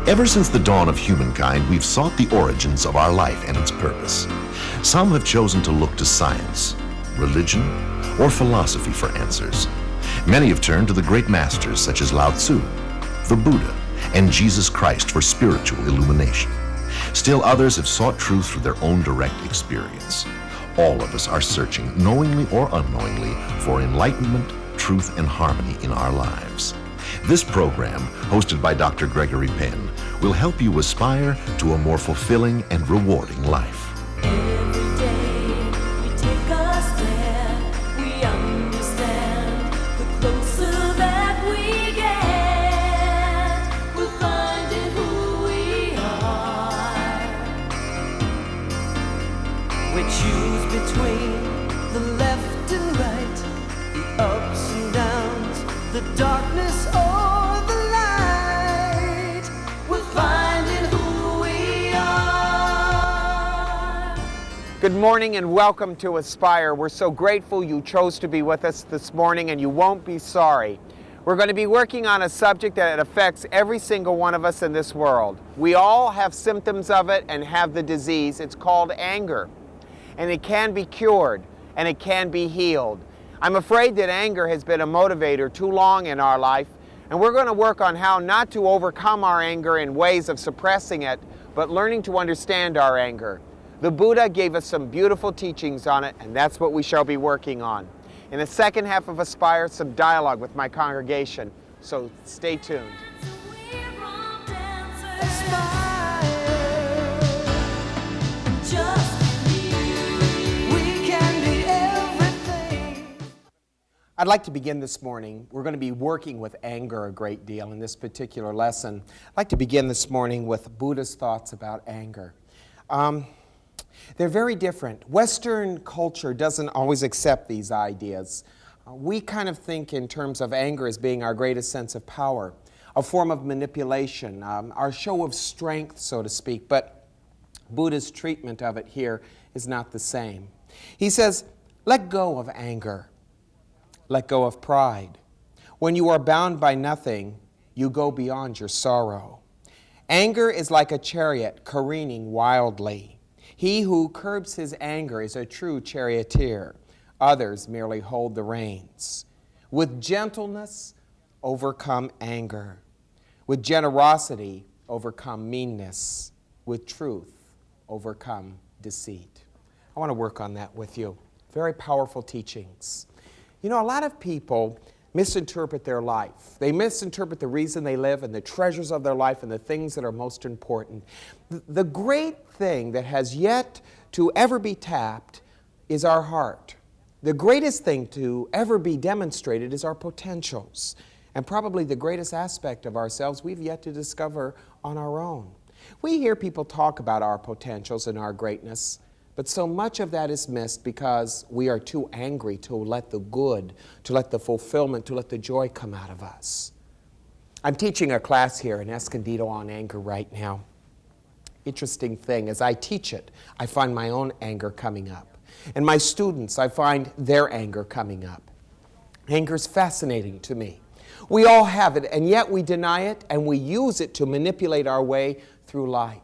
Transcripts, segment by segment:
Ever since the dawn of humankind, we've sought the origins of our life and its purpose. Some have chosen to look to science, religion, or philosophy for answers. Many have turned to the great masters such as Lao Tzu, the Buddha, and Jesus Christ for spiritual illumination. Still others have sought truth through their own direct experience. All of us are searching, knowingly or unknowingly, for enlightenment, truth, and harmony in our lives. This program, hosted by Dr. Gregory Penn, will help you aspire to a more fulfilling and rewarding life. Every day we take a step, we understand. The closer that we get, we'll find in who we are. We choose between the left and right, the ups and downs, the darkness or the light. We'll find in who we are. Good morning and welcome to Aspire. We're so grateful you chose to be with us this morning, and you won't be sorry. We're going to be working on a subject that affects every single one of us in this world. We all have symptoms of it and have the disease. It's called anger, and it can be cured and it can be healed. I'm afraid that anger has been a motivator too long in our life, and we're going to work on how not to overcome our anger in ways of suppressing it, but learning to understand our anger. The Buddha gave us some beautiful teachings on it, and that's what we shall be working on. In the second half of Aspire, some dialogue with my congregation, so stay tuned. We're all dancers. Aspire. Just believe. We can be everything. I'd like to begin this morning. We're going to be working with anger a great deal in this particular lesson. I'd like to begin this morning with Buddha's thoughts about anger. They're very different. Western culture doesn't always accept these ideas. We kind of think in terms of anger as being our greatest sense of power, a form of manipulation, our show of strength, so to speak. But Buddha's treatment of it here is not the same. He says, let go of anger. Let go of pride. When you are bound by nothing, you go beyond your sorrow. Anger is like a chariot careening wildly. He who curbs his anger is a true charioteer. Others merely hold the reins. With gentleness, overcome anger. With generosity, overcome meanness. With truth, overcome deceit. I want to work on that with you. Very powerful teachings. You know, a lot of people misinterpret their life. They misinterpret the reason they live and the treasures of their life and the things that are most important. The great thing that has yet to ever be tapped is our heart. The greatest thing to ever be demonstrated is our potentials. And probably the greatest aspect of ourselves we've yet to discover on our own. We hear people talk about our potentials and our greatness, but so much of that is missed because we are too angry to let the good, to let the fulfillment, to let the joy come out of us. I'm teaching a class here in Escondido on anger right now. Interesting thing, as I teach it, I find my own anger coming up. And my students, I find their anger coming up. Anger is fascinating to me. We all have it, and yet we deny it, and we use it to manipulate our way through life.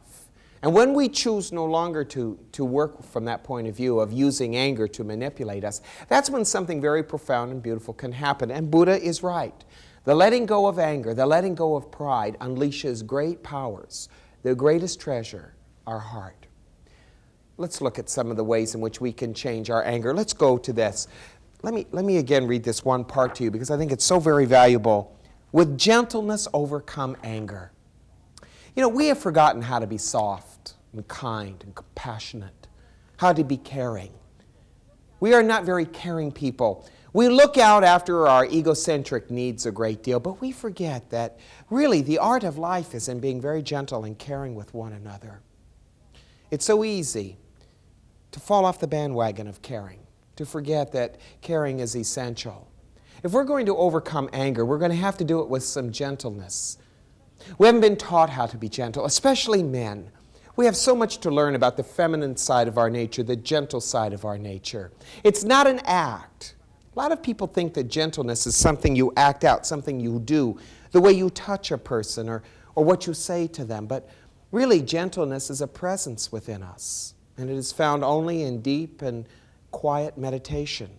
And when we choose no longer to work from that point of view of using anger to manipulate us, that's when something very profound and beautiful can happen. And Buddha is right. The letting go of anger, the letting go of pride unleashes great powers. The greatest treasure, our heart. Let's look at some of the ways in which we can change our anger. Let's go to this. Let me again read this one part to you because I think it's so very valuable. With gentleness overcome anger. You know, we have forgotten how to be soft and kind and compassionate, how to be caring. We are not very caring people. We look out after our egocentric needs a great deal, but we forget that really the art of life is in being very gentle and caring with one another. It's so easy to fall off the bandwagon of caring, to forget that caring is essential. If we're going to overcome anger, we're going to have to do it with some gentleness. We haven't been taught how to be gentle, especially men. We have so much to learn about the feminine side of our nature, the gentle side of our nature. It's not an act. A lot of people think that gentleness is something you act out, something you do, the way you touch a person or or what you say to them. But really, gentleness is a presence within us, and it is found only in deep and quiet meditation.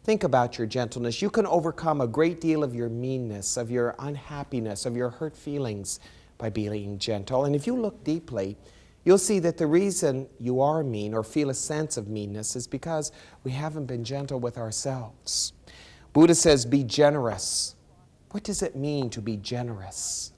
Think about your gentleness. You can overcome a great deal of your meanness, of your unhappiness, of your hurt feelings by being gentle. And if you look deeply, you'll see that the reason you are mean or feel a sense of meanness is because we haven't been gentle with ourselves. Buddha says, be generous. What does it mean to be generous?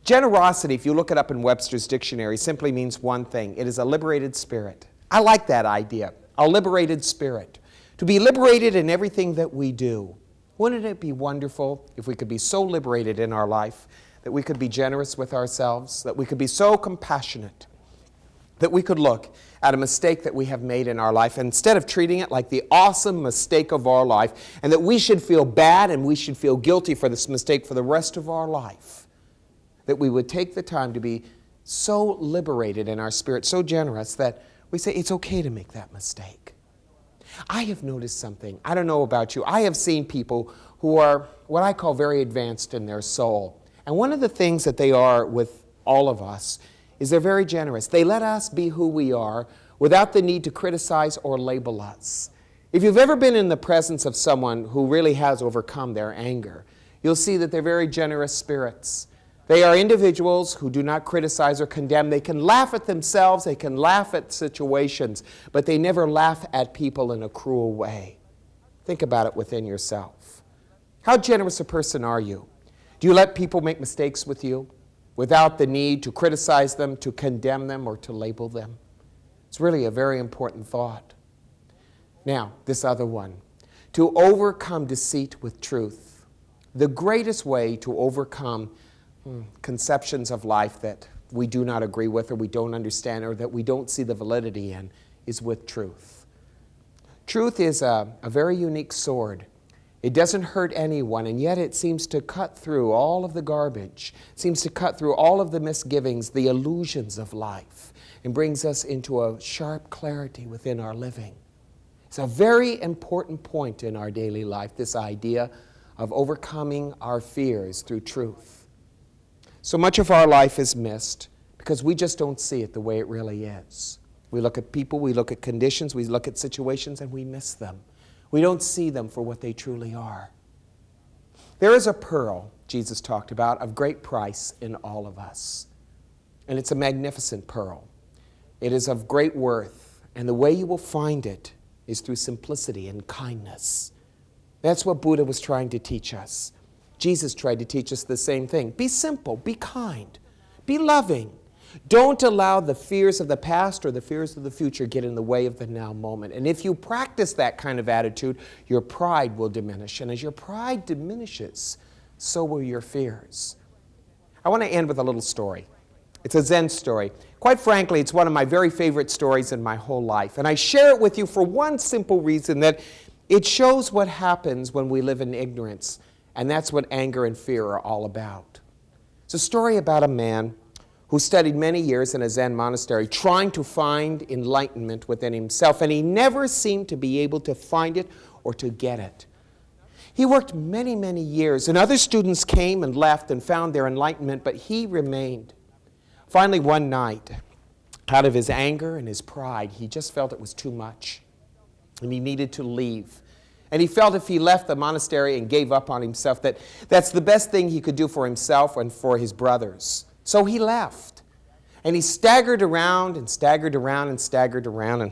Generosity, if you look it up in Webster's dictionary, simply means one thing. It is a liberated spirit. I like that idea, a liberated spirit. To be liberated in everything that we do. Wouldn't it be wonderful if we could be so liberated in our life that we could be generous with ourselves, that we could be so compassionate, that we could look at a mistake that we have made in our life, and instead of treating it like the awesome mistake of our life, and that we should feel bad and we should feel guilty for this mistake for the rest of our life, that we would take the time to be so liberated in our spirit, so generous, that we say it's okay to make that mistake. I have noticed something. I don't know about you. I have seen people who are what I call very advanced in their soul. And one of the things that they are with all of us is they're very generous. They let us be who we are without the need to criticize or label us. If you've ever been in the presence of someone who really has overcome their anger, you'll see that they're very generous spirits. They are individuals who do not criticize or condemn. They can laugh at themselves, they can laugh at situations, but they never laugh at people in a cruel way. Think about it within yourself. How generous a person are you? Do you let people make mistakes with you without the need to criticize them, to condemn them, or to label them? It's really a very important thought. Now, this other one. To overcome deceit with truth. The greatest way to overcome conceptions of life that we do not agree with or we don't understand or that we don't see the validity in is with truth. Truth is a very unique sword. It doesn't hurt anyone, and yet it seems to cut through all of the garbage, seems to cut through all of the misgivings, the illusions of life, and brings us into a sharp clarity within our living. It's a very important point in our daily life, this idea of overcoming our fears through truth. So much of our life is missed because we just don't see it the way it really is. We look at people, we look at conditions, we look at situations, and we miss them. We don't see them for what they truly are. There is a pearl, Jesus talked about, of great price in all of us. And it's a magnificent pearl. It is of great worth, and the way you will find it is through simplicity and kindness. That's what Buddha was trying to teach us. Jesus tried to teach us the same thing. Be simple, be kind, be loving. Don't allow the fears of the past or the fears of the future get in the way of the now moment. And if you practice that kind of attitude, your pride will diminish. And as your pride diminishes, so will your fears. I want to end with a little story. It's a Zen story. Quite frankly, it's one of my very favorite stories in my whole life. And I share it with you for one simple reason, that it shows what happens when we live in ignorance. And that's what anger and fear are all about. It's a story about a man who studied many years in a Zen monastery trying to find enlightenment within himself, and he never seemed to be able to find it or to get it. He worked many, many years, and other students came and left and found their enlightenment, but he remained. Finally, one night, out of his anger and his pride, he just felt it was too much, and he needed to leave. And he felt if he left the monastery and gave up on himself, that's the best thing he could do for himself and for his brothers. So he left. And he staggered around and staggered around and staggered around and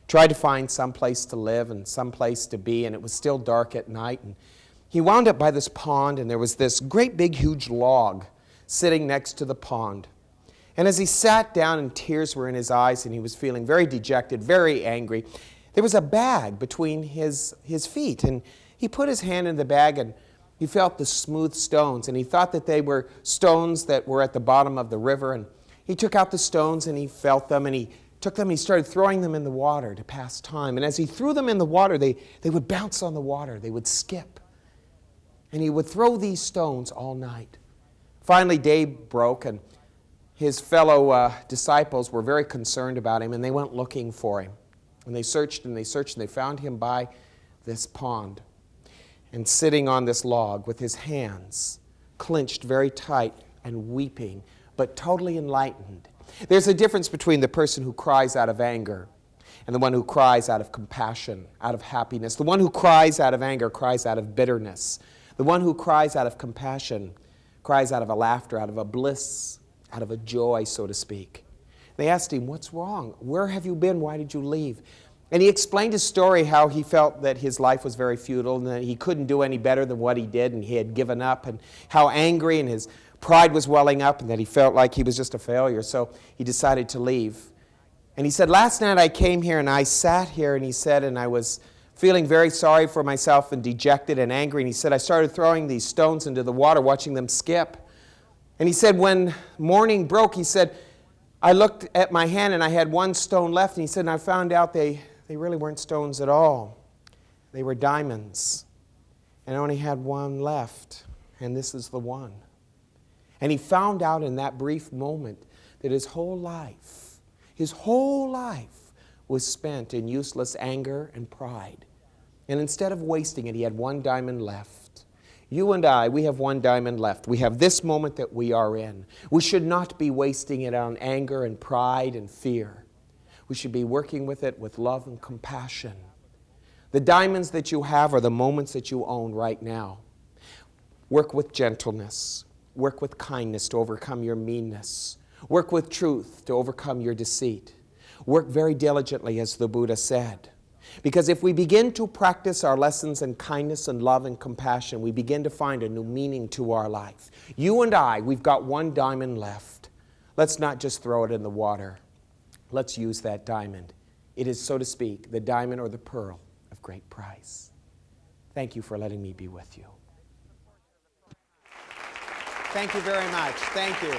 tried to find some place to live and some place to be. And it was still dark at night. And he wound up by this pond, and there was this great big huge log sitting next to the pond. And as he sat down and tears were in his eyes and he was feeling very dejected, very angry, there was a bag between his feet, and he put his hand in the bag and he felt the smooth stones, and he thought that they were stones that were at the bottom of the river, and he took out the stones and he felt them, and he took them and he started throwing them in the water to pass time. And as he threw them in the water, they would bounce on the water, they would skip. And he would throw these stones all night. Finally, day broke, and his fellow disciples were very concerned about him, and they went looking for him. And they searched and they searched, and they found him by this pond and sitting on this log with his hands clenched very tight and weeping, but totally enlightened. There's a difference between the person who cries out of anger and the one who cries out of compassion, out of happiness. The one who cries out of anger cries out of bitterness. The one who cries out of compassion cries out of a laughter, out of a bliss, out of a joy, so to speak. They asked him, "What's wrong? Where have you been? Why did you leave?" And he explained his story, how he felt that his life was very futile and that he couldn't do any better than what he did and he had given up, and how angry and his pride was welling up and that he felt like he was just a failure. So he decided to leave. And he said, "Last night I came here and I sat here," and he said, "and I was feeling very sorry for myself and dejected and angry." And he said, "I started throwing these stones into the water, watching them skip." And he said, when morning broke, he said, "I looked at my hand and I had one stone left." And he said, "And I found out they really weren't stones at all. They were diamonds. And I only had one left, and this is the one." And he found out in that brief moment that his whole life was spent in useless anger and pride. And instead of wasting it, he had one diamond left. You and I, we have one diamond left. We have this moment that we are in. We should not be wasting it on anger and pride and fear. We should be working with it with love and compassion. The diamonds that you have are the moments that you own right now. Work with gentleness. Work with kindness to overcome your meanness. Work with truth to overcome your deceit. Work very diligently, as the Buddha said. Because if we begin to practice our lessons in kindness and love and compassion, we begin to find a new meaning to our life. You and I, we've got one diamond left. Let's not just throw it in the water. Let's use that diamond. It is, so to speak, the diamond or the pearl of great price. Thank you for letting me be with you. Thank you very much. Thank you.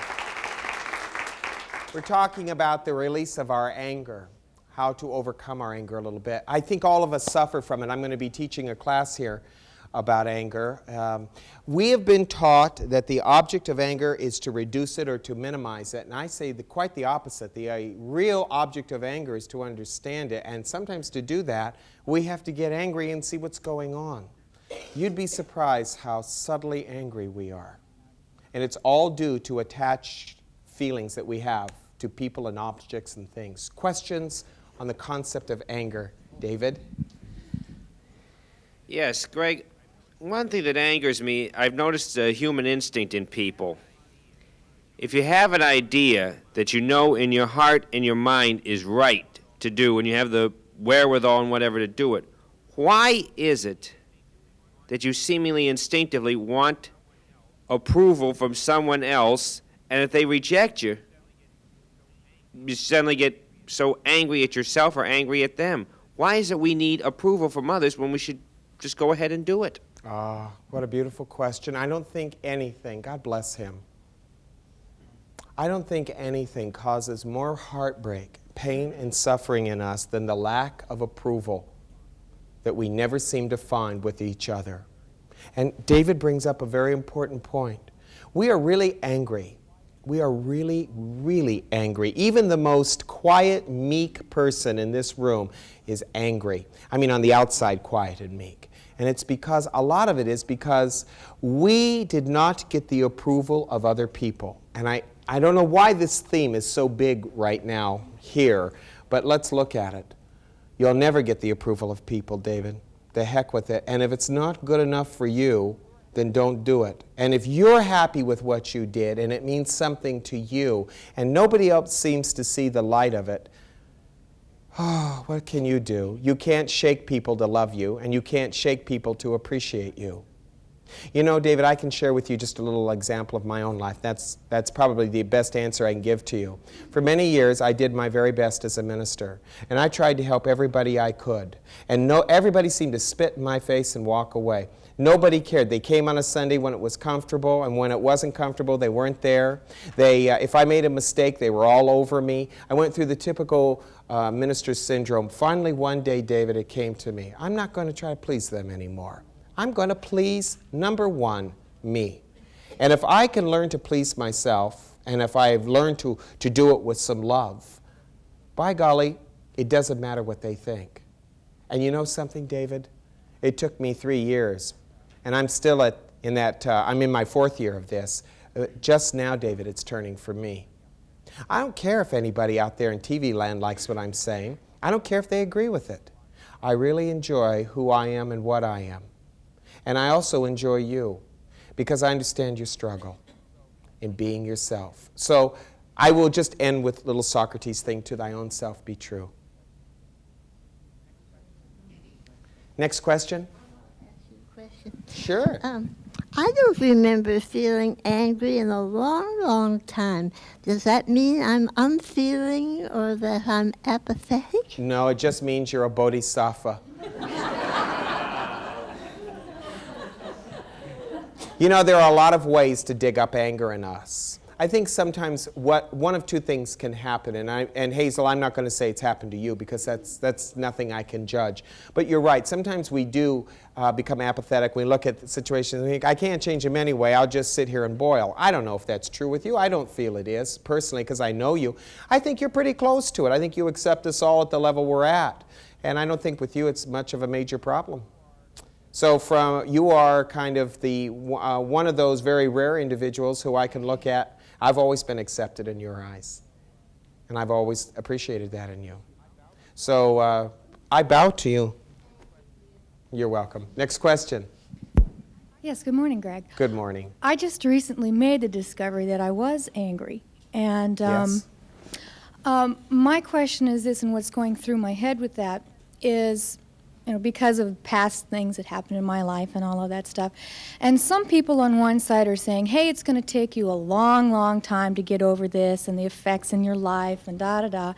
We're talking about the release of our anger, how to overcome our anger a little bit. I think all of us suffer from it. I'm going to be teaching a class here about anger. We have been taught that the object of anger is to reduce it or to minimize it. And I say quite the opposite. The real object of anger is to understand it. And sometimes to do that, we have to get angry and see what's going on. You'd be surprised how subtly angry we are. And it's all due to attached feelings that we have to people and objects and things. Questions on the concept of anger. David? Yes, Greg, one thing that angers me, I've noticed a human instinct in people. If you have an idea that you know in your heart and your mind is right to do, and you have the wherewithal and whatever to do it, why is it that you seemingly instinctively want approval from someone else, and if they reject you, you suddenly get so angry at yourself or angry at them? Why is it we need approval from others when we should just go ahead and do it? Ah, what a beautiful question. I don't think anything, God bless him, I don't think anything causes more heartbreak, pain, and suffering in us than the lack of approval that we never seem to find with each other. And David brings up a very important point. We are really angry. We are really, really angry. Even the most quiet, meek person in this room is angry. I mean, on the outside, quiet and meek. And it's because, a lot of it is because we did not get the approval of other people. And I don't know why this theme is so big right now here, but let's look at it. You'll never get the approval of people, David. The heck with it. And if it's not good enough for you, then don't do it. And if you're happy with what you did and it means something to you and nobody else seems to see the light of it, what can you do? You can't shake people to love you, and you can't shake people to appreciate you. You know, David, I can share with you just a little example of my own life. That's probably the best answer I can give to you. For many years, I did my very best as a minister, and I tried to help everybody I could. And everybody seemed to spit in my face and walk away. Nobody cared. They came on a Sunday when it was comfortable, and when it wasn't comfortable, they weren't there. If I made a mistake, they were all over me. I went through the typical minister syndrome. Finally, one day, David, it came to me. I'm not going to try to please them anymore. I'm going to please, number one, me. And if I can learn to please myself, and if I've learned to do it with some love, by golly, it doesn't matter what they think. And you know something, David? It took me 3 years, and I'm still I'm in my 4th year of this, Just now, David, it's turning for me. I don't care if anybody out there in TV land likes what I'm saying. I don't care if they agree with it. I really enjoy who I am and what I am. And I also enjoy you because I understand your struggle in being yourself. So I will just end with little Socrates thing, to thy own self be true. Next question? Sure. I don't remember feeling angry in a long, long time. Does that mean I'm unfeeling or that I'm apathetic? No, it just means you're a bodhisattva. You know, there are a lot of ways to dig up anger in us. I think sometimes one of two things can happen, and Hazel, I'm not going to say it's happened to you because that's nothing I can judge. But you're right. Sometimes we do become apathetic. We look at the situation and think, I can't change him anyway. I'll just sit here and boil. I don't know if that's true with you. I don't feel it is, personally, because I know you. I think you're pretty close to it. I think you accept us all at the level we're at. And I don't think with you it's much of a major problem. So you are kind of the one of those very rare individuals who I can look at. I've always been accepted in your eyes, and I've always appreciated that in you. So I bow to you. You're welcome. Next question. Yes, good morning, Greg. Good morning. I just recently made the discovery that I was angry. And Yes. My question is this, and what's going through my head with that is, because of past things that happened in my life and all of that stuff. And some people on one side are saying, hey, it's going to take you a long, long time to get over this and the effects in your life and da-da-da.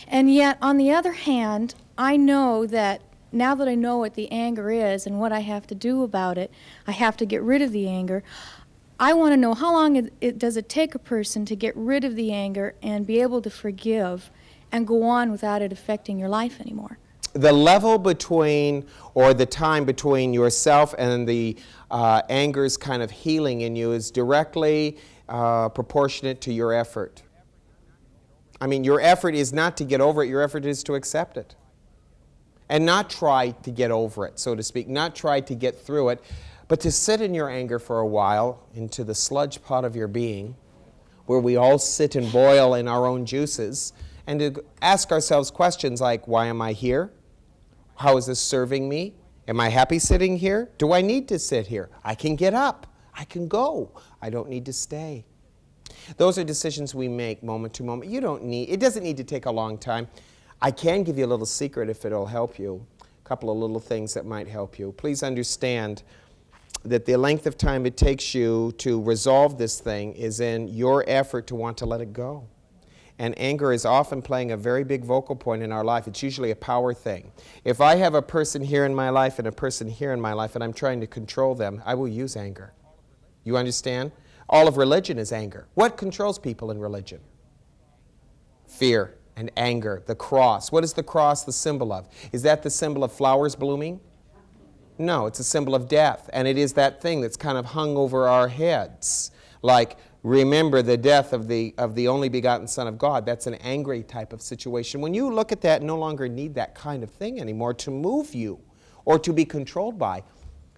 And yet, on the other hand, I know that now that I know what the anger is and what I have to do about it, I have to get rid of the anger. I want to know how long does it take a person to get rid of the anger and be able to forgive and go on without it affecting your life anymore? The level between, or the time between yourself and the anger's kind of healing in you is directly proportionate to your effort. I mean, your effort is not to get over it, your effort is to accept it. And not try to get over it, so to speak, not try to get through it, but to sit in your anger for a while into the sludge pot of your being, where we all sit and boil in our own juices, and to ask ourselves questions like, why am I here? How is this serving me? Am I happy sitting here? Do I need to sit here? I can get up. I can go. I don't need to stay. Those are decisions we make moment to moment. It doesn't need to take a long time. I can give you a little secret if it'll help you, a couple of little things that might help you. Please understand that the length of time it takes you to resolve this thing is in your effort to want to let it go. And anger is often playing a very big vocal point in our life. It's usually a power thing. If I have a person here in my life and a person here in my life and I'm trying to control them, I will use anger. You understand? All of religion is anger. What controls people in religion? Fear and anger. The cross. What is the cross the symbol of? Is that the symbol of flowers blooming? No, it's a symbol of death. And it is that thing that's kind of hung over our heads. Like, remember the death of the only begotten Son of God. That's an angry type of situation. When you look at that, no longer need that kind of thing anymore to move you or to be controlled by.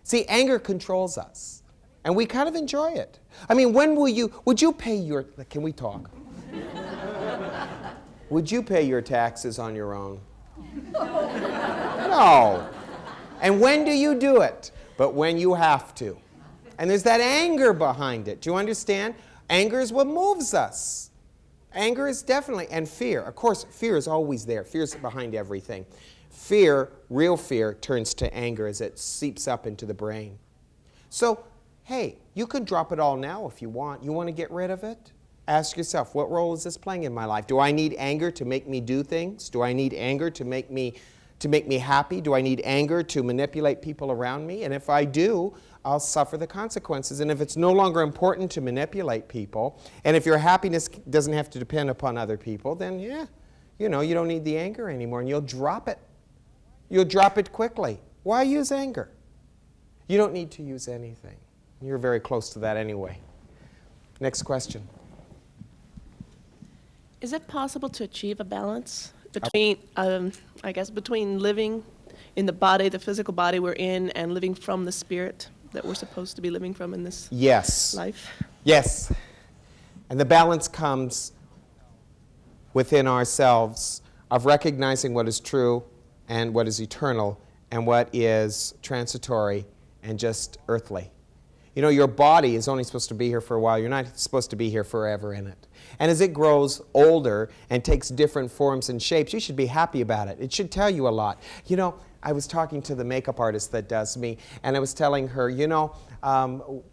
See, anger controls us, and we kind of enjoy it. I mean, would you pay your, can we talk? Would you pay your taxes on your own? No. And when do you do it? But when you have to. And there's that anger behind it. Do you understand? Anger is what moves us. Anger is definitely, and fear. Of course, fear is always there. Fear is behind everything. Fear, real fear, turns to anger as it seeps up into the brain. So, hey, you can drop it all now if you want. You want to get rid of it? Ask yourself, what role is this playing in my life? Do I need anger to make me do things? Do I need anger to make me happy? Do I need anger to manipulate people around me? And if I do, I'll suffer the consequences. And if it's no longer important to manipulate people, and if your happiness doesn't have to depend upon other people, then you don't need the anger anymore, and you'll drop it. You'll drop it quickly. Why use anger? You don't need to use anything. You're very close to that anyway. Next question. Is it possible to achieve a balance between, between living in the body, the physical body we're in, and living from the spirit that we're supposed to be living from in this Yes. life? Yes. And the balance comes within ourselves of recognizing what is true and what is eternal and what is transitory and just earthly. You know, your body is only supposed to be here for a while. You're not supposed to be here forever in it. And as it grows older and takes different forms and shapes, you should be happy about it. It should tell you a lot. You know, I was talking to the makeup artist that does me, and I was telling her, you know,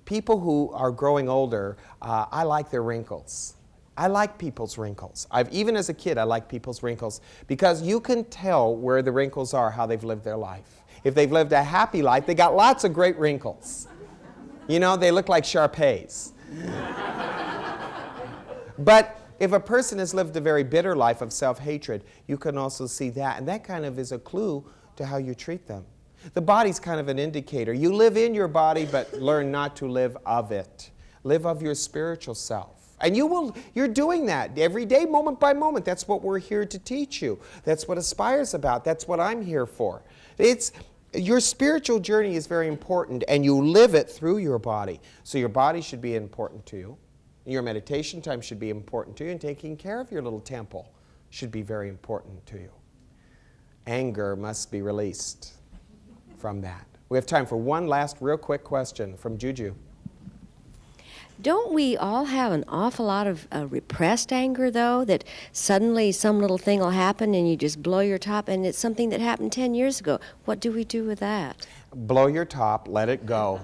people who are growing older, I like their wrinkles. I like people's wrinkles. Even as a kid, I like people's wrinkles because you can tell where the wrinkles are, how they've lived their life. If they've lived a happy life, they got lots of great wrinkles. You know, they look like Shar-Peis. But if a person has lived a very bitter life of self-hatred, you can also see that. And that kind of is a clue to how you treat them. The body's kind of an indicator. You live in your body, but learn not to live of it. Live of your spiritual self. And you're doing that every day, moment by moment. That's what we're here to teach you. That's what Aspire's about. That's what I'm here for. Your spiritual journey is very important, and you live it through your body. So your body should be important to you. Your meditation time should be important to you, and taking care of your little temple should be very important to you. Anger must be released from that. We have time for one last real quick question from Juju. Don't we all have an awful lot of repressed anger, though, that suddenly some little thing will happen and you just blow your top, and it's something that happened 10 years ago? What do we do with that? Blow your top, let it go.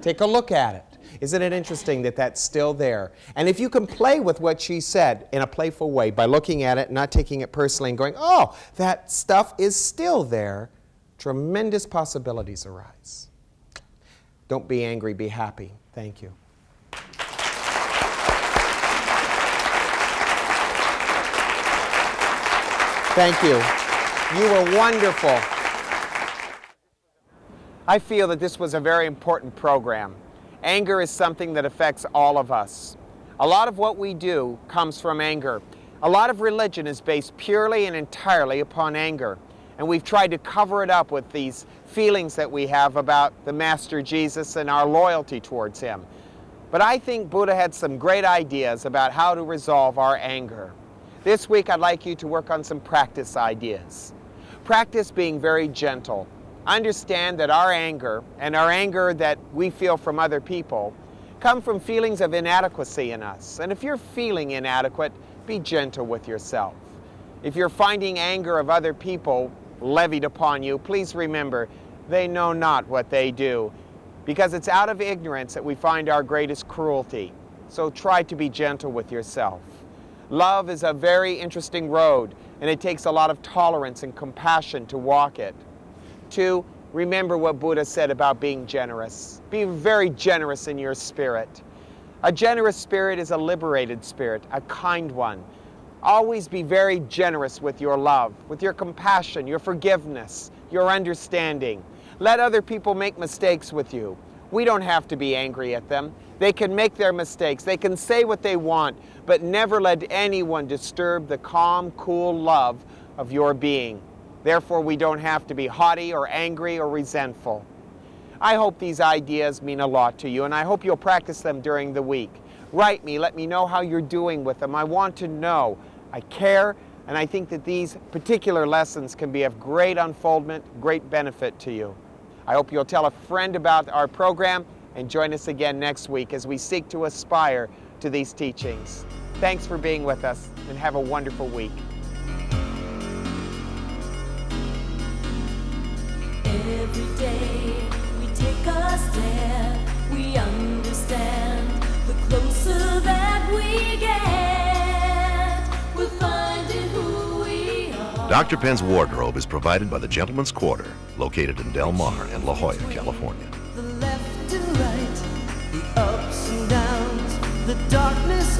Take a look at it. Isn't it interesting that that's still there? And if you can play with what she said in a playful way by looking at it, not taking it personally and going, oh, that stuff is still there, tremendous possibilities arise. Don't be angry, be happy. Thank you. Thank you. You were wonderful. I feel that this was a very important program. Anger is something that affects all of us. A lot of what we do comes from anger. A lot of religion is based purely and entirely upon anger. And we've tried to cover it up with these feelings that we have about the Master Jesus and our loyalty towards him. But I think Buddha had some great ideas about how to resolve our anger. This week I'd like you to work on some practice ideas. Practice being very gentle. Understand that our anger and our anger that we feel from other people come from feelings of inadequacy in us. And if you're feeling inadequate, be gentle with yourself. If you're finding anger of other people levied upon you, please remember, they know not what they do, because it's out of ignorance that we find our greatest cruelty. So try to be gentle with yourself. Love is a very interesting road, and it takes a lot of tolerance and compassion to walk it. 2, remember what Buddha said about being generous. Be very generous in your spirit. A generous spirit is a liberated spirit, a kind one. Always be very generous with your love, with your compassion, your forgiveness, your understanding. Let other people make mistakes with you. We don't have to be angry at them. They can make their mistakes. They can say what they want, but never let anyone disturb the calm, cool love of your being. Therefore, we don't have to be haughty or angry or resentful. I hope these ideas mean a lot to you, and I hope you'll practice them during the week. Write me, let me know how you're doing with them. I want to know. I care, and I think that these particular lessons can be of great unfoldment, great benefit to you. I hope you'll tell a friend about our program and join us again next week as we seek to aspire to these teachings. Thanks for being with us, and have a wonderful week. Every day we take a step, we understand. The closer that we get, we're finding who we are. Dr. Penn's wardrobe is provided by the Gentleman's Quarter, located in Del Mar and La Jolla, California. The left and right, the ups and downs, the darkness.